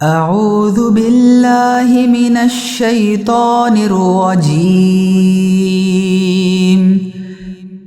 اعوذ باللہ من الشیطان الرجیم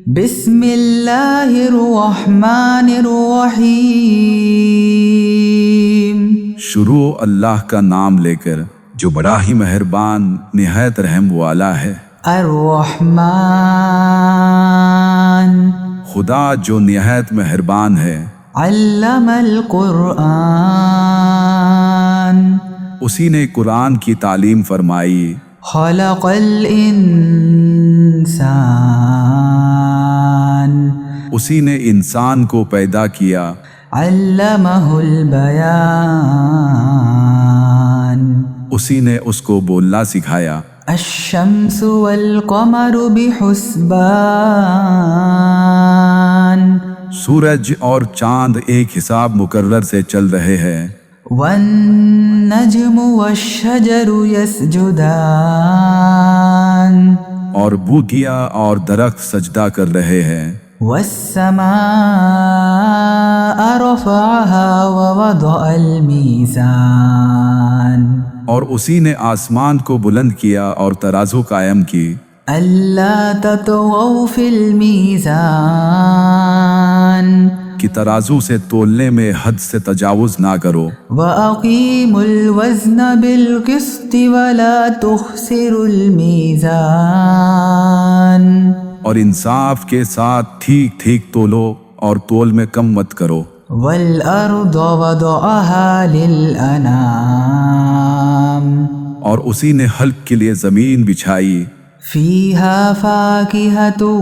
بسم اللہ الرحمن الرحیم۔ شروع اللہ کا نام لے کر جو بڑا ہی مہربان نہایت رحم والا ہے۔ الرحمن خدا جو نہایت مہربان ہے۔ علم القرآن اسی نے قرآن کی تعلیم فرمائی۔ خلق الانسان اسی نے انسان کو پیدا کیا۔ علمہ البیان اسی نے اس کو بولنا سکھایا۔ الشمس والقمر بحسبان سورج اور چاند ایک حساب مقرر سے چل رہے ہیں۔ والنجم والشجر يسجدان اور بوٹیاں اور درخت سجدہ کر رہے ہیں۔ والسماء رفعها ووضع الميزان اور اسی نے آسمان کو بلند کیا اور ترازو قائم کی۔ ألا تطغوا في الميزان کہ ترازو سے تولنے میں حد سے تجاوز نہ کرو۔ وأقيموا الوزن بالقسط ولا تخسروا الميزان اور انصاف کے ساتھ ٹھیک ٹھیک تولو اور تول میں کم مت کرو۔ والأرض وضعها للأنام اور اسی نے حلق کے لیے زمین بچھائی۔ فيها فاكهة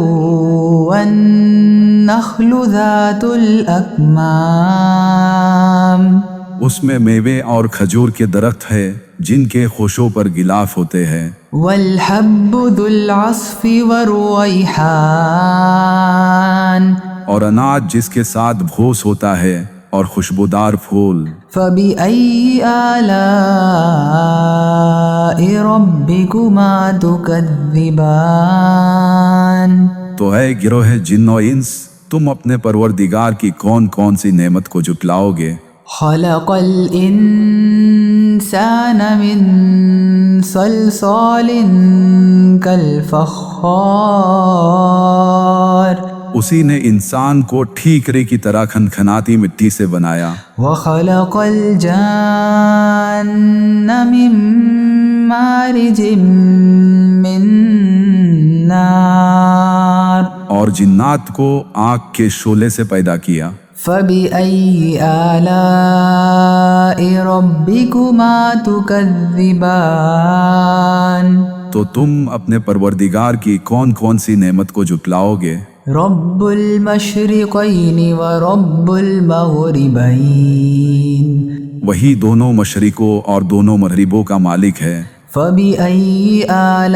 والنخل ذات الأكمام اس میں میوے اور کھجور کے درخت ہے جن کے خوشوں پر غلاف ہوتے ہیں۔ والحب ذو العصف والريحان اور اناج جس کے ساتھ بھوس ہوتا ہے اور خوشبودار پھول۔ فبأي آلاء ربكما تكذبان تو اے گروہ جن و انس، تم اپنے پروردگار کی کون کون سی نعمت کو جھٹلاؤ گے؟ خلق الإنسان من صلصال كالفخار اسی نے انسان کو ٹھیکرے کی طرح کھنکھناتی مٹی سے بنایا۔ وخلق الجان من مارج من نار اور جنات کو آگ کے شعلے سے پیدا کیا۔ فبأي آلاء ربكما تكذبان تو تم اپنے پروردگار کی کون کون سی نعمت کو جھٹلاؤ گے؟ رب المشرقین ورب المغربین وہی دونوں مشرقوں اور دونوں مغربوں کا مالک ہے۔ فبأي آلاء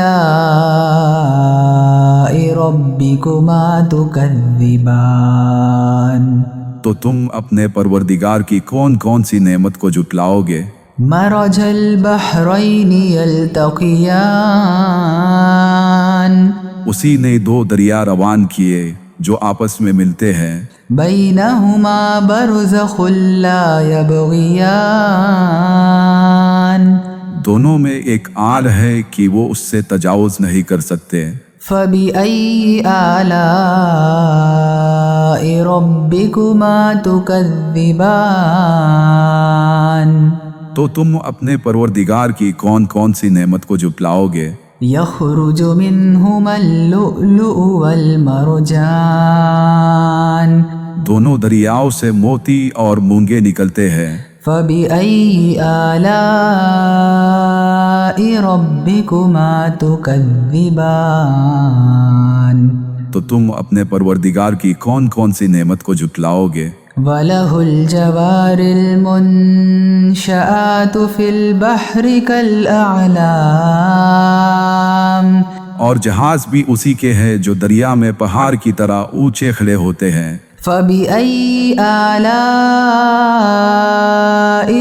ربكما تكذبان تو تم اپنے پروردگار کی کون کون سی نعمت کو جھٹلاؤ گے؟ مرج البحرین یلتقیان اسی نے دو دریا روان کیے جو آپس میں ملتے ہیں۔ بینہما برزخ لا یبغیان دونوں میں ایک آل ہے کہ وہ اس سے تجاوز نہیں کر سکتے۔ فبأي آلاء ربكما تكذبان تو تم اپنے پروردگار کی کون کون سی نعمت کو جھٹلاؤ گے؟ يخرج منهما اللؤلؤ والمرجان دونوں دریاؤں سے موتی اور مونگے نکلتے ہیں۔ فبأي آلاء ربكما تكذبان تو تم اپنے پروردگار کی کون کون سی نعمت کو جھٹلاؤ گے؟ وله الجوار المنشآت في البحر كالأعلام اور جہاز بھی اسی کے ہیں جو دریا میں پہاڑ کی طرح اونچے کھڑے ہوتے ہیں۔ فبأي آلاء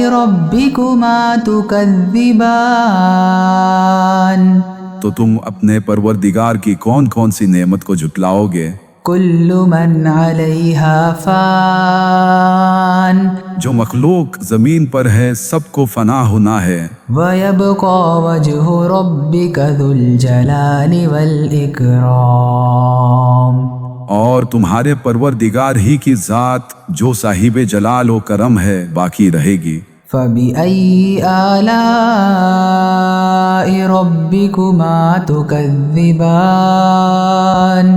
ربكما تكذبان تو تم اپنے پروردگار کی کون کون سی نعمت کو جھٹلاؤ گے؟ كل من عليها فان جو مخلوق زمین پر ہے سب کو فنا ہونا ہے، ويبقى وجه ربك ذو الجلال والإكرام اور تمہارے پروردگار ہی کی ذات جو صاحب جلال و کرم ہے باقی رہے گی۔ فبأي آلاء ربكما تكذبان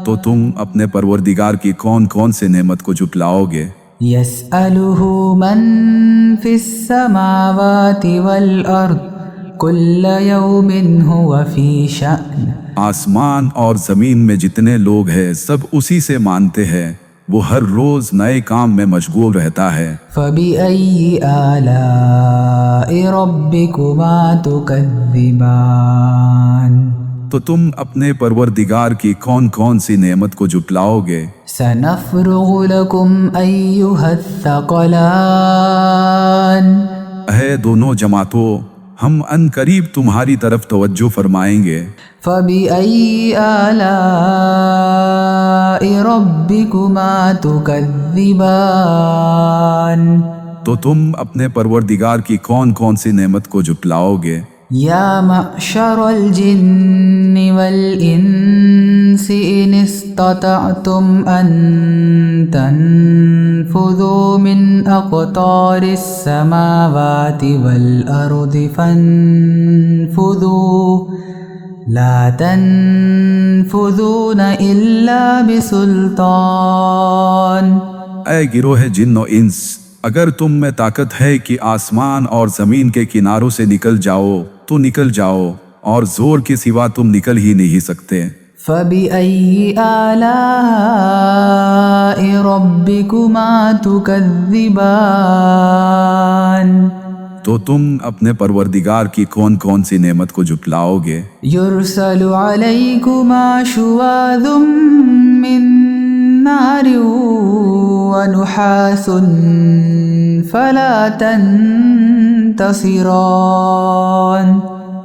تو تم اپنے پروردگار کی کون کون سے نعمت کو جھٹلاؤ گے؟ يسأله من في السماوات والأرض كل يوم هو في شأن آسمان اور زمین میں جتنے لوگ ہیں سب اسی سے مانتے ہیں، وہ ہر روز نئے کام میں مشغول رہتا ہے۔ فبأي آلاء ربكما تكذبان تو تم اپنے پروردگار کی کون کون سی نعمت کو جھٹلاؤ گے؟ سنفرغ لكم أيها الثقلان اے دونوں جماعتوں، ہم ان قریب تمہاری طرف توجہ فرمائیں گے۔ فبأي آلاء ربكما تكذبان تو تم اپنے پروردگار کی کون کون سی نعمت کو جھٹلاؤ گے؟ يا معشر الجن والإنس إن استطعتم أن تنفذوا من أقطار السماوات والأرض فانفذوا لا تنفذون إلا بسلطان اے گروہ جن و انس، اگر تم میں طاقت ہے کہ آسمان اور زمین کے کناروں سے نکل جاؤ تو نکل جاؤ، اور زور کے سوا تم نکل ہی نہیں سکتے۔ فبأي آلاء ربكما تكذبان تو تم اپنے پروردگار کی کون کون سی نعمت کو جھٹلاؤ گے؟ يرسل عليكما شواظ من نار ونحاس فلا تنتصران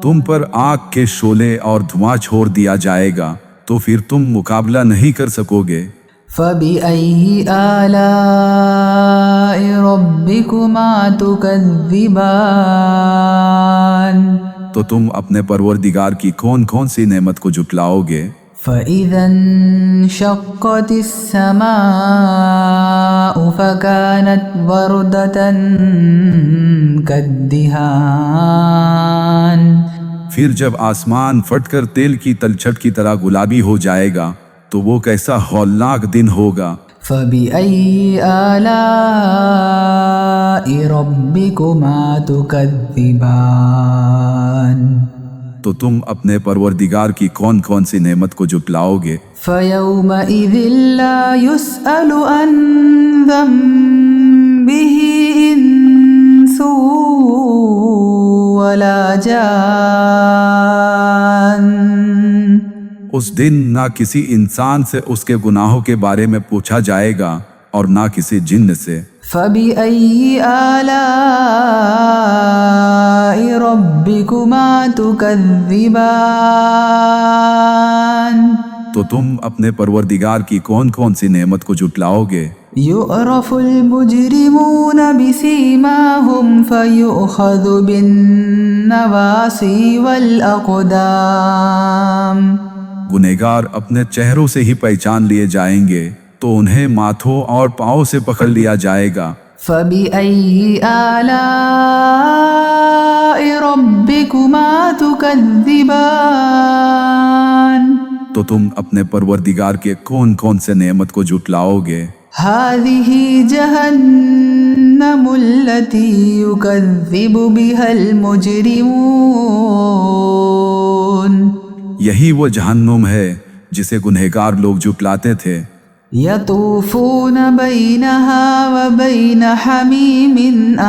تم پر آگ کے شعلے اور دھواں چھوڑ دیا جائے گا تو پھر تم مقابلہ نہیں کر سکو گے۔ فبأي آلاء ربكما تكذبان تو تم اپنے پروردگار کی کون کون سی نعمت کو جھٹلاؤ گے؟ فإذا انشقت السماء فكانت وردة كالدهان پھر جب آسمان پھٹ کر تیل کی تلچھٹ کی طرح گلابی ہو جائے گا تو وہ کیسا ہولناک دن ہوگا۔ فبأي آلاء ربكما تكذبان تو تم اپنے پروردگار کی کون کون سی نعمت کو جھٹلاؤ گے؟ فيومئذ لا يسأل عن ذنبه إنس ولا جان اس دن نہ کسی انسان سے اس کے گناہوں کے بارے میں پوچھا جائے گا اور نہ کسی جن سے۔ فبأي آلاء ربكما تكذبان تو تم اپنے پروردگار کی کون کون سی نعمت کو جھٹلاؤ گے؟ يعرف المجرمون بسيماهم فيؤخذ بالنواصي والأقدام گنہگار اپنے چہروں سے ہی پہچان لیے جائیں گے تو انہیں ماتھوں اور پاؤں سے پکڑ لیا جائے گا۔ فبأي آلاء ربكما تكذبان تو تم اپنے پروردگار کے کون کون سے نعمت کو جھٹلاؤ گے؟ هذه جهنم التي يكذب بها المجرمون یہی وہ جہنم ہے جسے گنہگار لوگ جھٹلاتے تھے۔ يطوفون بينها وبين حميم آن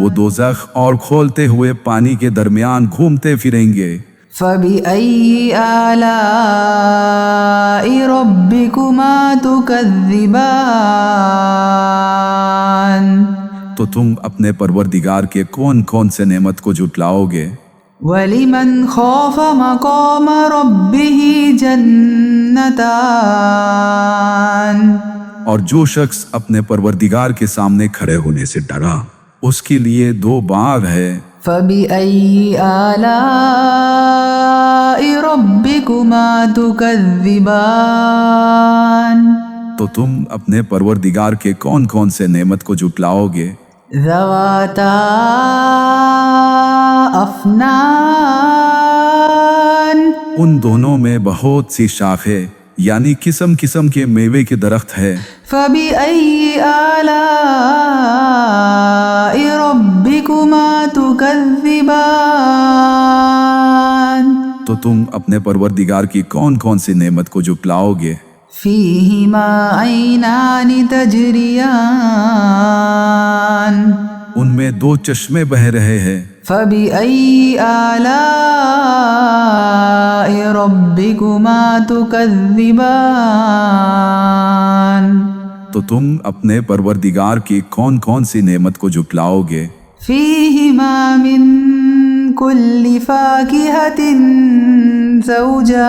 وہ دوزخ اور کھولتے ہوئے پانی کے درمیان گھومتے پھریں گے۔ فبأي آلاء ربكما تكذبان تو تم اپنے پروردگار کے کون کون سے نعمت کو جھٹلاؤ گے؟ وَلِمَنْ خَافَ مَقَامَ رَبِّهِ جَنَّتَانِ اور جو شخص اپنے پروردگار کے سامنے کھڑے ہونے سے ڈرا اس کے لیے 2 باغ ہے۔ فَبِأَيِّ آلَاءِ رَبِّكُمَا تُكَذِّبَانِ تو تم اپنے پروردگار کے کون کون سے نعمت کو جھٹلاؤ گے؟ ذَوَاتَا أَفْنَانٍ ان دونوں میں بہت سی شاخیں یعنی قسم قسم کے میوے کے درخت ہے۔ فَبِأَيِّ آلَاءِ رَبِّكُمَا تُكَذِّبَانِ تو تم اپنے پروردگار کی کون کون سی نعمت کو جھٹلاؤ گے؟ فِيهِمَا عَيْنَانِ تَجْرِيَانِ ان میں 2 چشمے بہہ رہے ہیں۔ فَبِأَيِّ آلَاءِ رَبِّكُمَا تُكَذِّبَانِ تو تم اپنے پروردگار کی کون کون سی نعمت کو جھٹلاؤ گے؟ فِيهِمَا مِن كُلِّ فَاكِهَةٍ زَوْجَانِ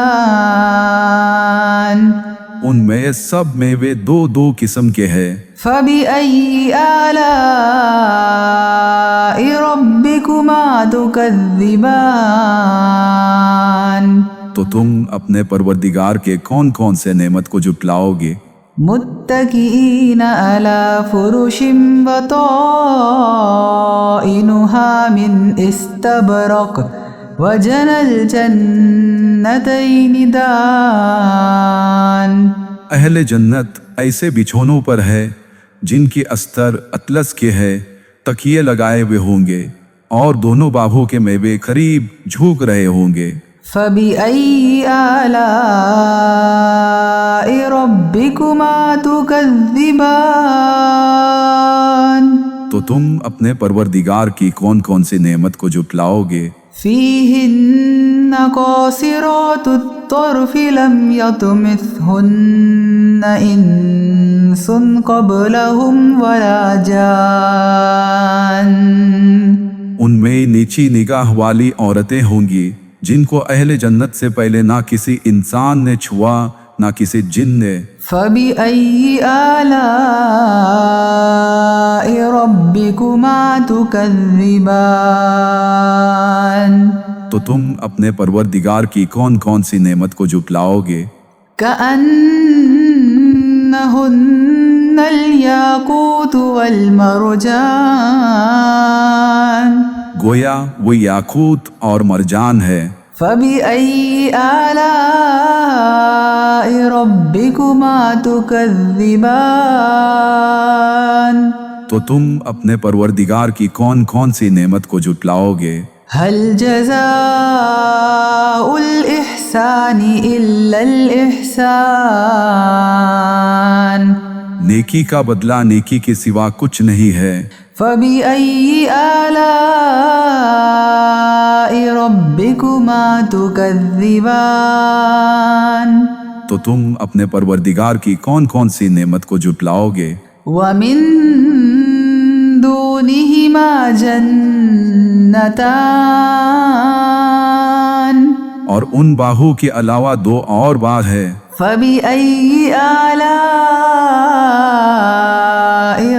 ان میں سب میوے 2 قسم کے ہیں۔ فَبِأَيِّ آلَاءِ رَبِّكُمَا تُكَذِّبَانِ تو تم اپنے پروردگار کے کون کون سے نعمت کو جھٹلاؤ گے؟ متكئين على فرش بطائنها من استبرق وجنى الجنتين دان اہل جنت ایسے بچھونوں پر ہے جن کی استر اطلس کے ہے، تکیے لگائے ہوئے ہوں گے اور دونوں باغوں کے میوے قریب جھوک رہے ہوں گے۔ فَبِأَيِّ آلَاءِ رَبِّكُمَا تُكَذِّبَانِ تو تم اپنے پروردگار کی کون کون سی نعمت کو جھٹلاؤ گے؟ فِيهِنَّ قَاصِرَاتُ الطَّرْفِ لَمْ يَطْمِثْهُنَّ إِنسٌ قَبْلَهُمْ وَلَا جَانٌّ ان میں نیچی نگاہ والی عورتیں ہوں گی جن کو اہل جنت سے پہلے نہ کسی انسان نے چھوا نہ کسی جن نے۔ فَبِأَيِّ آلَاءِ رَبِّكُمَا تُكَذِّبَانِ تو تم اپنے پروردگار کی کون کون سی نعمت کو جھٹلاؤ گے؟ كَأَنَّهُنَّ الْيَاقُوتُ وَالْمَرْجَانُ گویا وہ یاقوت اور مرجان ہے۔ فَبِأَيِّ آلَاءِ رَبِّكُمَا تُكَذِّبَانِ تو تم اپنے پروردگار کی کون کون سی نعمت کو جھٹلاؤ گے؟ هَلْ جَزَاءُ الْإِحْسَانِ إِلَّا الْإِحْسَانُ نیکی کا بدلہ نیکی کے سوا کچھ نہیں ہے۔ فَبِأَيِّ آلَاءِ رَبِّكُمَا تُكَذِّبَانِ تو تم اپنے پروردگار کی کون کون سی نعمت کو جھٹلاؤ گے؟ وَمِن دُونِهِمَا جَنَّتَانِ اور ان باغوں کے علاوہ 2 اور باغ ہے۔ فَبِأَيِّ آلَاءِ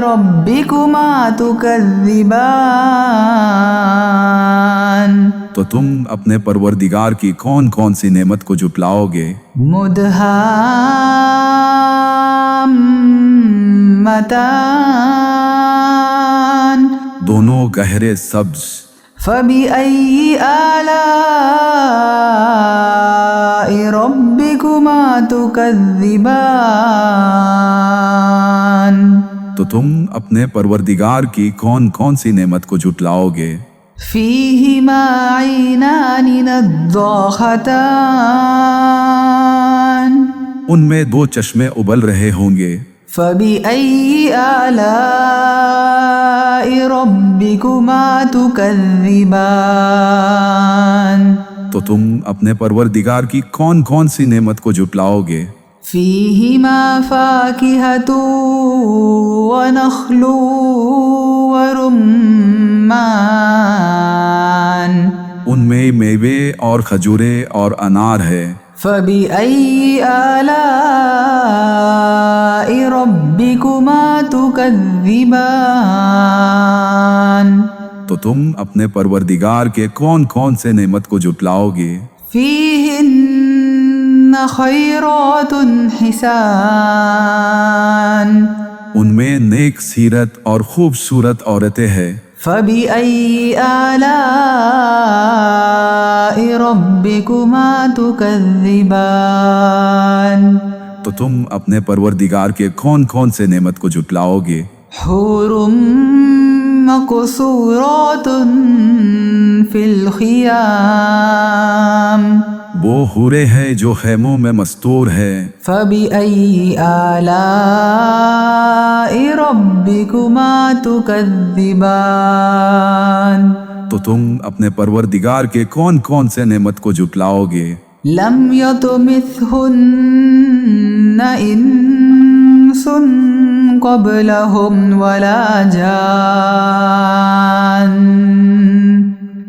رَبِّكُمَا تُكَذِّبَانِ تو تم اپنے پروردگار کی کون کون سی نعمت کو جھٹلاؤ گے؟ مُدْهَامَّتَانِ دونوں گہرے سبز۔ فَبِأَيِّ آلَاءِ رَبِّكُمَا تُكَذِّبَانِ تو تم اپنے پروردگار کی کون کون سی نعمت کو جھٹلاؤ گے؟ فِيهِمَا عَيْنَانِ نَضَّاخَتَانِ ان میں 2 چشمے ابل رہے ہوں گے۔ فَبِأَيِّ آلَاءِ رَبِّكُمَا تُكَذِّبَانِ تو تم اپنے پروردگار کی کون کون سی نعمت کو جھٹلاؤ گے؟ فِيهِمَا فَاكِهَةٌ وَنَخْلٌ وَرُمَّانٌ ان میں کئی میوے اور کھجوریں اور انار ہے۔ فبأي آلاء ربكما تكذبان تو تم اپنے پروردگار کے کون کون سے نعمت کو جھٹلاؤ گے؟ فيهن خيرات حسان ان میں نیک سیرت اور خوبصورت عورتیں ہیں۔ فبأي آلاء ربكما تكذبان تو تم اپنے پروردگار کے کون کون سے نعمت کو جھٹلاؤ گے؟ حور مقصورات في الخيام وہ حوریں ہیں جو خیموں میں مستور ہے۔ فبأي آلاء ربكما تكذبان تو تم اپنے پروردگار کے کون کون سے نعمت کو جھٹلاؤ گے؟ لم يطمثهن إنس قبلهم ولا جان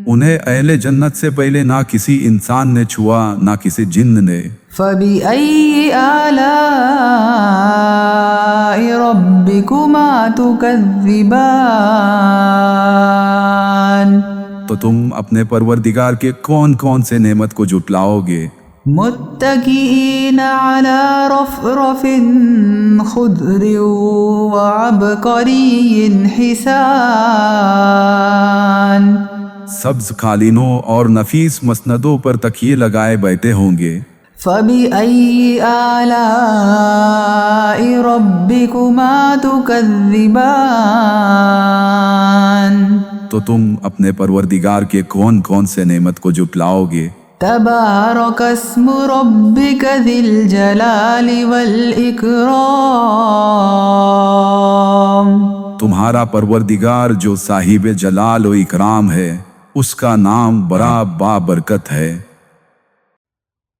انہیں اہل جنت سے پہلے نہ کسی انسان نے چھوا نہ کسی جن نے۔ فبأي آلاء ربكما تكذبان تو تم اپنے پروردگار کے کون کون سے نعمت کو جھٹلاؤ گے؟ متكئين على رفرف خضر وعبقري حسان سبز قالینوں اور نفیس مسندوں پر تکیے لگائے بیٹھے ہوں گے۔ فبأي آلاء ربكما تكذبان تو تم اپنے پروردگار کے کون کون سے نعمت کو جھٹلاؤ گے؟ تبارك اسم ربك ذي الجلال والإكرام تمہارا پروردگار جو صاحب جلال و اکرام ہے، اس کا نام بڑا بابرکت ہے۔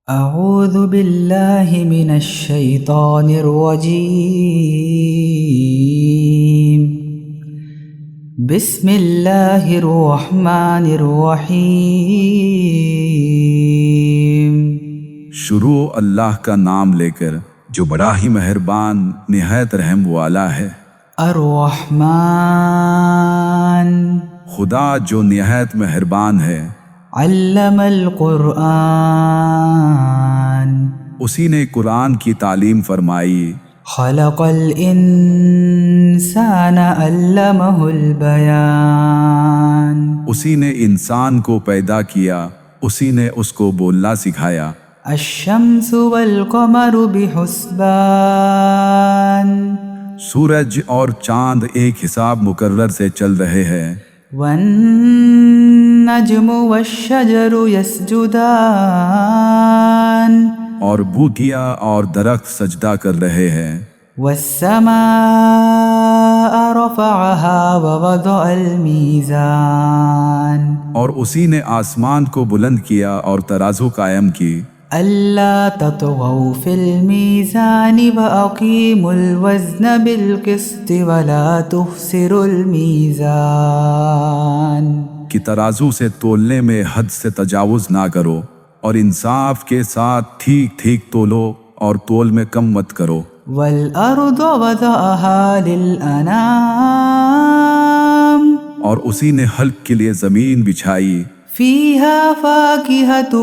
اعوذ باللہ من الشیطان الرجیم بسم اللہ الرحمن الرحیم۔ شروع اللہ کا نام لے کر جو بڑا ہی مہربان نہایت رحم والا ہے۔ الرحمن خدا جو نہایت مہربان ہے۔ علم القرآن اسی نے قرآن کی تعلیم فرمائی۔ خلق الانسان علمہ البیان اسی نے انسان کو پیدا کیا، اسی نے اس کو بولنا سکھایا۔ الشمس والقمر بحسبان سورج اور چاند ایک حساب مقرر سے چل رہے ہیں۔ والنجم والشجر يسجدان اور بوٹیاں اور درخت سجدہ کر رہے ہیں۔ والسماء رفعها ووضع الميزان اور اسی نے آسمان کو بلند کیا اور ترازو قائم کی۔ ألا تطغوا في الميزان وأقيموا الوزن بالقسط ولا تخسروا الميزان کہ ترازو سے تولنے میں حد سے تجاوز نہ کرو اور انصاف کے ساتھ ٹھیک ٹھیک تولو اور تول میں کم مت کرو۔ والأرض وضعها للأنام اور اسی نے حلق کے لیے زمین بچھائی۔ فيها فاكهة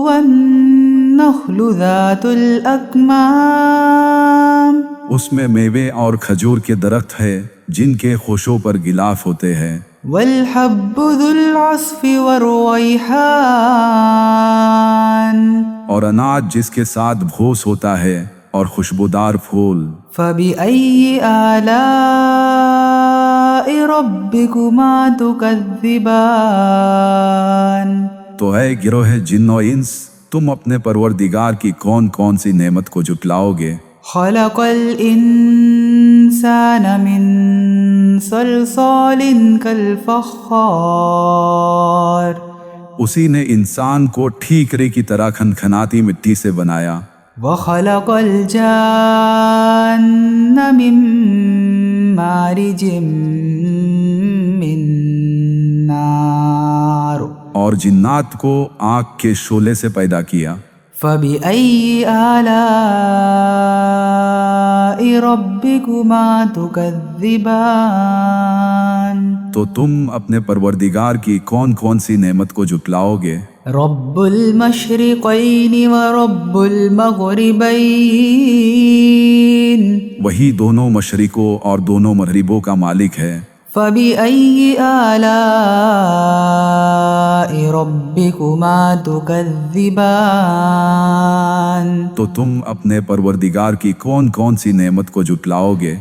والنخل ذات الأكمام اس میں میوے اور کھجور کے درخت ہے جن کے خوشوں پر غلاف ہوتے ہیں۔ والحب ذو العصف والريحان اور اناج جس کے ساتھ بھوس ہوتا ہے اور خوشبودار پھول۔ فبأي آلاء ربكما تكذبان تو اے گروہ جن و انس، تم اپنے پروردگار کی کون کون سی نعمت کو جھٹلاؤ گے؟ خلق الإنسان من صلصال كالفخار اسی نے انسان کو ٹھیکرے کی طرح کھنکھناتی مٹی سے بنایا۔ وخلق الجان من مارج من نار اور اور جنات کو آگ کے شعلے سے پیدا کیا۔ فبأي آلاء ربكما تكذبان تو تم اپنے پروردگار کی کون کون سی نعمت کو جھٹلاؤ گے؟ رب المشرقين ورب المغربين وہی دونوں مشرقوں اور دونوں مغربوں کا مالک ہے۔ فبأي آلاء ربكما تكذبان تو تم اپنے پروردگار کی کون کون سی نعمت کو جھٹلاؤ گے؟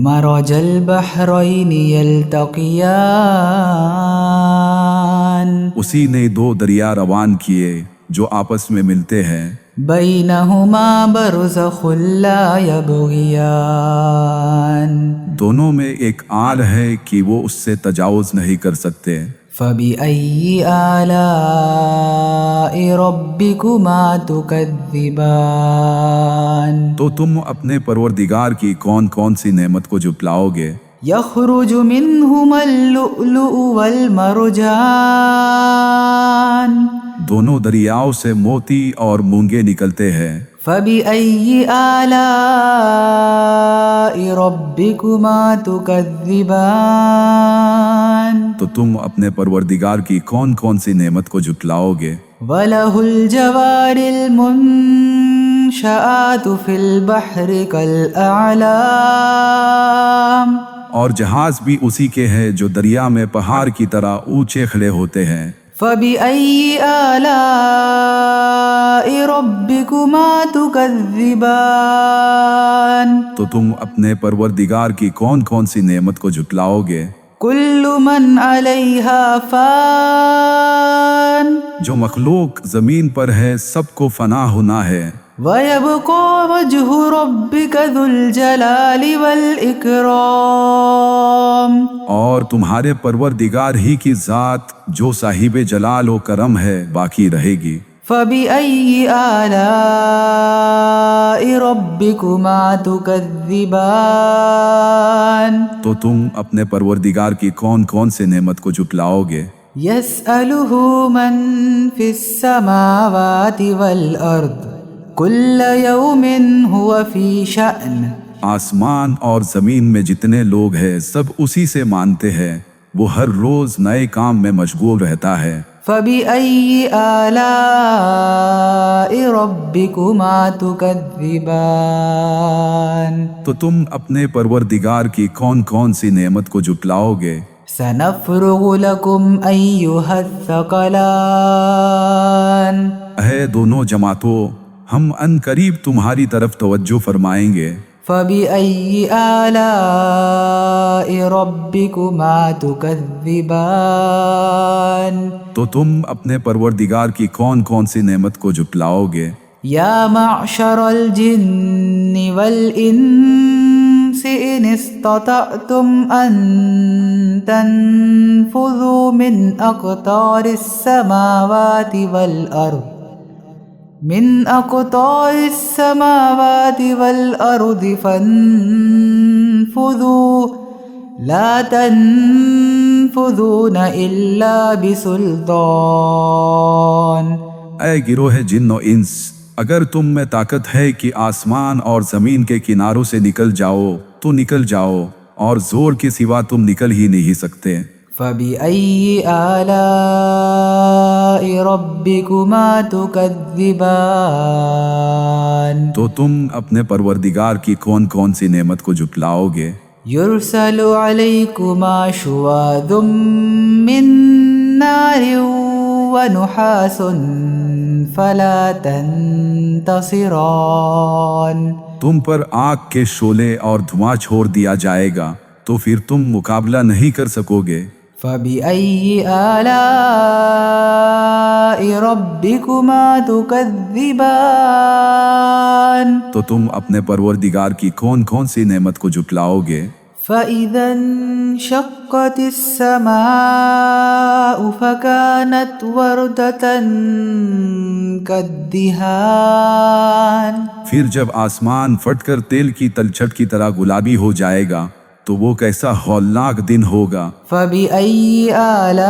مرج البحرين يلتقيان اسی نے دو دریا روان کیے جو آپس میں ملتے ہیں، بينهما برزخ لا يبغيان دونوں میں ایک آڑ ہے کہ وہ اس سے تجاوز نہیں کر سکتے۔ فبأي آلاء ربكما تكذبان تو تم اپنے پروردگار کی کون کون سی نعمت کو جھٹلاؤ گے؟ يخرج منهما اللؤلؤ والمرجان دونوں دریاؤں سے موتی اور مونگے نکلتے ہیں۔ فبأي آلاء ربكما تكذبان تو تم اپنے پروردگار کی کون کون سی نعمت کو جھٹلاؤ گے؟ وله الجوار المنشآت في البحر كالأعلام اور جہاز بھی اسی کے ہیں جو دریا میں پہاڑ کی طرح اونچے کھڑے ہوتے ہیں۔ فبأي آلاء ربكما تكذبان تو تم اپنے پروردگار کی کون کون سی نعمت کو جھٹلاؤ گے؟ كل من عليها فان جو مخلوق زمین پر ہے سب کو فنا ہونا ہے، ويبقى وجه ربك ذو الجلال والإكرام اور تمہارے پروردگار ہی کی ذات جو صاحب جلال و کرم ہے باقی رہے گی۔ فبأي آلاء ربكما تكذبان تو تم اپنے پروردگار کی کون کون سے نعمت کو جھٹلاؤ گے؟ يسأله من في السماوات والأرض كل يوم هو في شأن آسمان اور زمین میں جتنے لوگ ہیں سب اسی سے مانتے ہیں، وہ ہر روز نئے کام میں مشغول رہتا ہے۔ فبأي آلاء ربكما تكذبان تو تم اپنے پروردگار کی کون کون سی نعمت کو جھٹلاؤ گے؟ سنفرغ لكم أيها الثقلان اے دونوں جماعتوں، ہم ان قریب تمہاری طرف توجہ فرمائیں گے۔ فبأي آلاء ربكما تكذبان تو تم اپنے پروردگار کی کون کون سی نعمت کو جھٹلاؤ گے؟ يا معشر الجن والإنس إن استطعتم أن تنفذوا من أقطار السماوات والأرض فانفذوا لا تنفذون إلا بسلطان اے گروہ جن و انس، اگر تم میں طاقت ہے کہ آسمان اور زمین کے کناروں سے نکل جاؤ تو نکل جاؤ، اور زور کے سوا تم نکل ہی نہیں سکتے۔ فبأي آلاء ربكما تكذبان تو تم اپنے پروردگار کی کون کون سی نعمت کو جھٹلاؤ گے؟ يرسل عليكما شواظ من نار ونحاس فلا تنتصران تم پر آگ کے شعلے اور دھواں چھوڑ دیا جائے گا تو پھر تم مقابلہ نہیں کر سکو گے۔ فبأي آلاء ربكما تكذبان تو تم اپنے پروردگار کی کون کون سی نعمت کو جھٹلاؤ گے؟ فإذا انشقت السماء فكانت وردة كالدهان پھر جب آسمان پھٹ کر تیل کی تلچھٹ کی طرح گلابی ہو جائے گا تو وہ کیسا ہولناک دن ہوگا۔ فبأي آلاء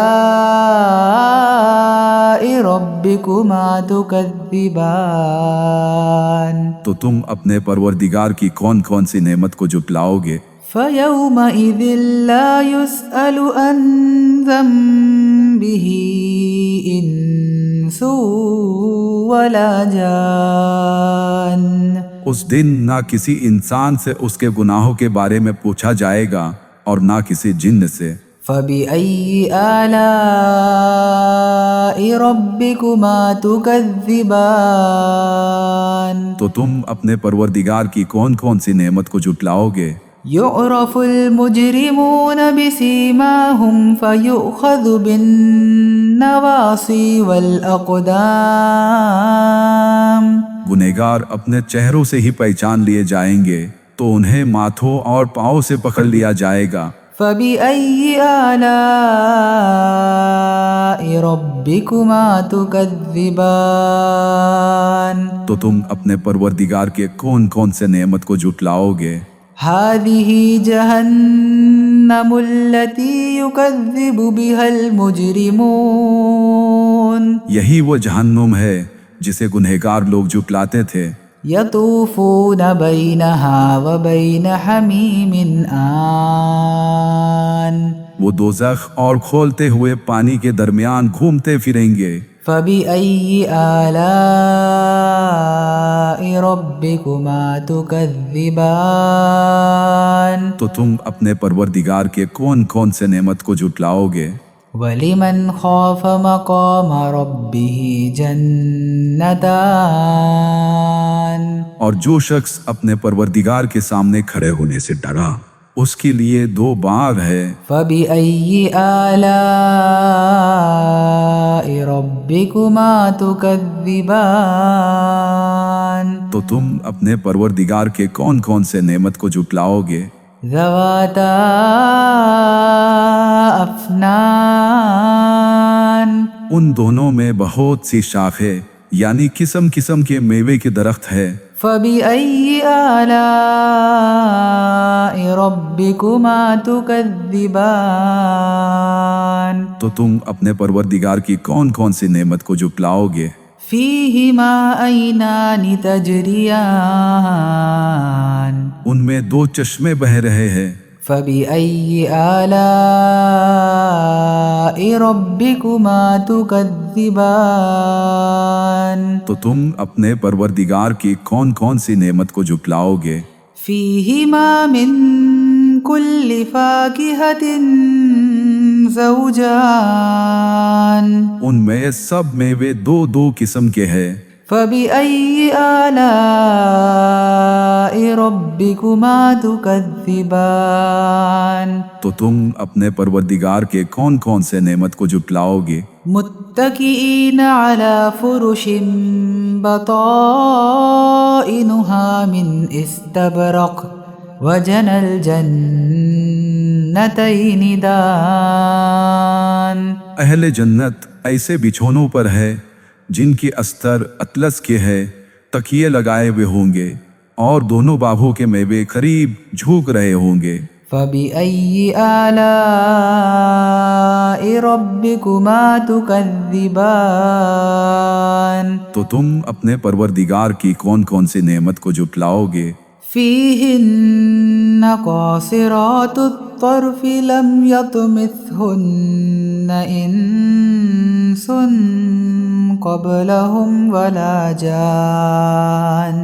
ربكما تكذبان تو تم اپنے پروردگار کی کون کون سی نعمت کو جھٹلاؤ گے؟ فيومئذ لا يسأل عن ذنبه إنس ولا جان. اس دن نہ کسی انسان سے اس کے گناہوں کے بارے میں پوچھا جائے گا اور نہ کسی جن سے. فبأي آلاء ربكما تكذبان. تو تم اپنے پروردگار کی کون کون سی نعمت کو جھٹلاؤ گے؟ يعرف المجرمون بسيماهم فيؤخذ بالنواصي والأقدام. گنہگار اپنے چہروں سے ہی پہچان لیے جائیں گے تو انہیں ماتھوں اور پاؤں سے پکڑ لیا جائے گا. فبأي آلاء ربكما تكذبان. تو تم اپنے پروردگار کے کون کون سے نعمت کو جھٹلاؤ گے؟ هذه جهنم التي يكذب بها المجرمون. یہی وہ جہنم ہے جسے گنہگار لوگ جھٹلاتے تھے. يطوفون بينها وبين حميم آن. وہ دوزخ اور کھولتے ہوئے پانی کے درمیان گھومتے پھریں گے. فبأي آلاء ربكما تكذبان. تو تم اپنے پروردگار کے کون کون سے نعمت کو جھٹلاؤ گے؟ وَلِمَنْ خَافَ مَقَامَ رَبِّهِ جَنَّتَانِ. اور جو شخص اپنے پروردگار کے سامنے کھڑے ہونے سے ڈرا اس کے لیے دو باغ ہے. فَبِأَيِّ آلَاءِ رَبِّكُمَا تُكَذِّبَانِ. تو تم اپنے پروردگار کے کون کون سے نعمت کو جھٹلاؤ گے؟ ذَوَاتَا أَفْنَانٍ. ان دونوں میں بہت سی شاخیں یعنی قسم قسم کے میوے کے درخت ہے. فَبِأَيِّ آلَاءِ رَبِّكُمَا تُكَذِّبَانِ. تو تم اپنے پروردگار کی کون کون سی نعمت کو جھٹلاؤ گے؟ فِيهِمَا عَيْنَانِ تَجْرِيَانِ. ان میں دو چشمے بہہ رہے ہیں. فَبِأَيِّ آلَاءِ رَبِّكُمَا تُكَذِّبَانِ. تو تم اپنے پروردگار کی کون کون سی نعمت کو جھٹلاؤ گے؟ فِيهِمَا مِن كُلِّ فَاكِهَةٍ زَوْجَانِ. ان میں سب میوے دو دو قسم کے ہیں. فَبِأَيِّ آلَاءِ رَبِّكُمَا تُكَذِّبَانِ. تو تم اپنے پروردگار کے کون کون سے نعمت کو جھٹلاؤ گے؟ متكئين على فرش بطائنها من استبرق وجنى الجنتين دان. اہل جنت ایسے بچھونوں پر ہے جن کی استر اطلس کے ہے، تکیے لگائے ہوئے ہوں گے اور دونوں باغوں کے میوے قریب جھوک رہے ہوں گے. فَبِأَيِّ آلَاءِ رَبِّكُمَا تُكَذِّبَانِ. تو تم اپنے پروردگار کی کون کون سی نعمت کو جھٹلاؤ گے؟ فِيهِنَّ قَاصِرَاتُ الطَّرْفِ لَمْ يَطْمِثْهُنَّ إِنسٌ قَبْلَهُمْ وَلَا جَانٌ.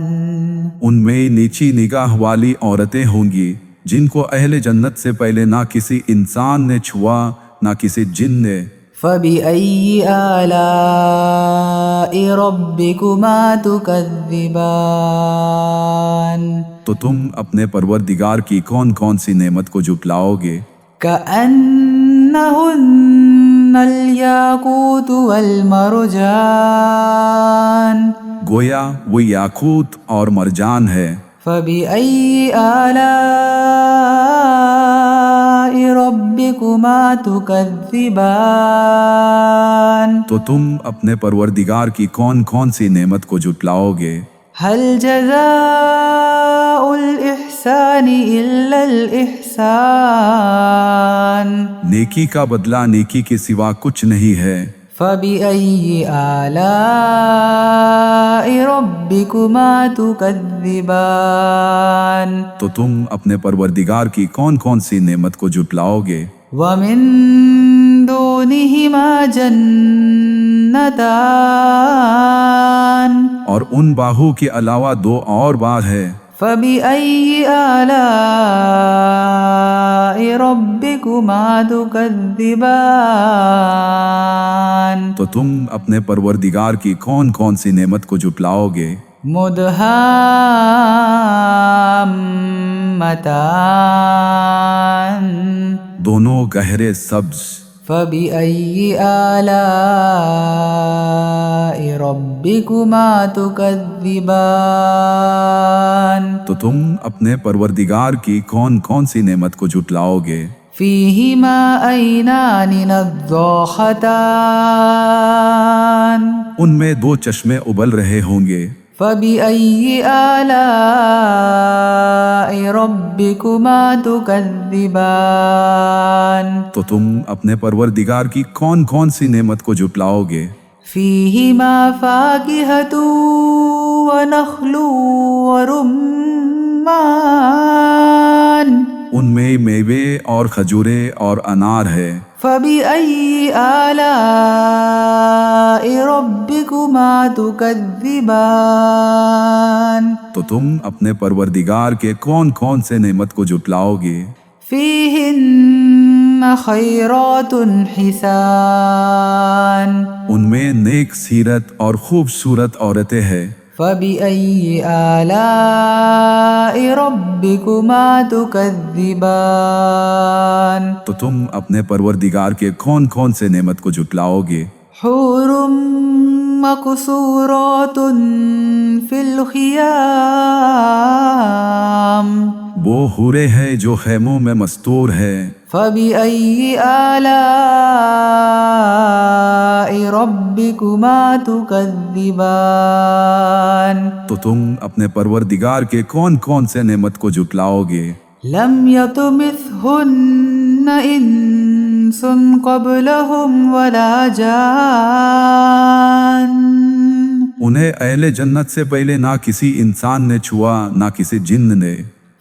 ان میں نیچی نگاہ والی عورتیں ہوں گی جن کو اہل جنت سے پہلے نہ کسی انسان نے چھوا نہ کسی جن نے. فَبِأَيِّ آلَاءِ رَبِّكُمَا تُكَذِّبَانِ. تو تم اپنے پروردگار کی کون کون سی نعمت کو جھٹلاؤ گے؟ كَأَنَّهُنَّ الْيَاقُوتُ وَالْمَرْجَانُ. گویا وہ یاقوت اور مرجان ہے. فَبِأَيِّ آلَاءِ رَبِّكُمَا تُكَذِّبَانِ. تو تم اپنے پروردگار کی کون کون سی نعمت کو جھٹلاؤ گے؟ هَلْ جَزَاءُ الْإِحْسَانِ إِلَّا الْإِحْسَانُ. نیکی کا بدلہ نیکی کے سوا کچھ نہیں ہے. فبأي آلاء ربكما تكذبان تو تم اپنے پروردگار کی کون کون سی نعمت کو جھٹلاؤ گے؟ ومن دونهما جنتان اور ان باہوں کے علاوہ دو اور باغ ہے۔ فبأي آلاء ربكما تكذبان تو تم اپنے پروردگار کی کون کون سی نعمت کو جھٹلاؤ گے؟ مدہامتان دونوں گہرے سبز۔ فبأي آلاء ربكما تكذبان تو تم اپنے پروردگار کی کون کون سی نعمت کو جھٹلاؤ گے؟ فيهما عينان نضاختان ان میں دو چشمے ابل رہے ہوں گے۔ فبأي آلاء ربكما تكذبان تو تم اپنے پروردگار کی کون کون سی نعمت کو جھٹلاؤ گے؟ فيهما فاكهة ونخل ورمان ان میں میوے اور کھجورے اور انار ہے۔ فبأي آلاء ربكما تكذبان تو تم اپنے پروردگار کے کون کون سے نعمت کو جھٹلاؤ گے؟ فيهن خيرات حسان ان میں نیک سیرت اور خوبصورت عورتیں ہیں۔ فبأي آلاء ربكما تكذبان تو تم اپنے پروردگار کے کون کون سے نعمت کو جھٹلاؤ گے؟ حور مقصورات في الخيام وہ حورے ہیں جو خیموں میں مستور ہے۔ فبأي آلاء ربكما تكذبان تو تم اپنے پروردگار کے کون کون سے نعمت کو جھٹلاؤ گے؟ لم يطمثهن إنس قبلهم ولا جان انہیں اہل جنت سے پہلے نہ کسی انسان نے چھوا نہ کسی جن نے۔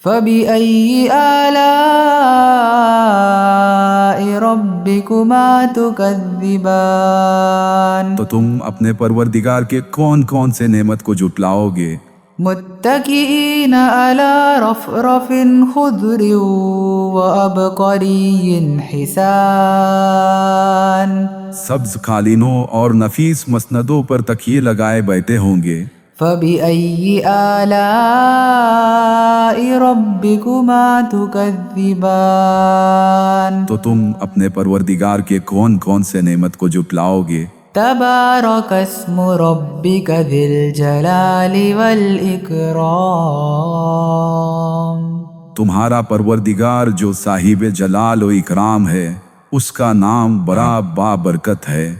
فبأي آلاء ربكما تكذبان تو تم اپنے پروردگار کے کون کون سے نعمت کو جھٹلاؤ گے؟ متكئين على رفرف خضر وعبقري حسان سبز قالینوں اور نفیس مسندوں پر تکیے لگائے بیٹھے ہوں گے۔ فبأي آلاء ربكما تكذبان تو تم اپنے پروردگار کے کون کون سے نعمت کو جھٹلاؤ گے؟ تبارك اسم ربك ذي الجلال والإكرام تمہارا پروردگار جو صاحب جلال و اکرام ہے، اس کا نام بڑا بابرکت ہے۔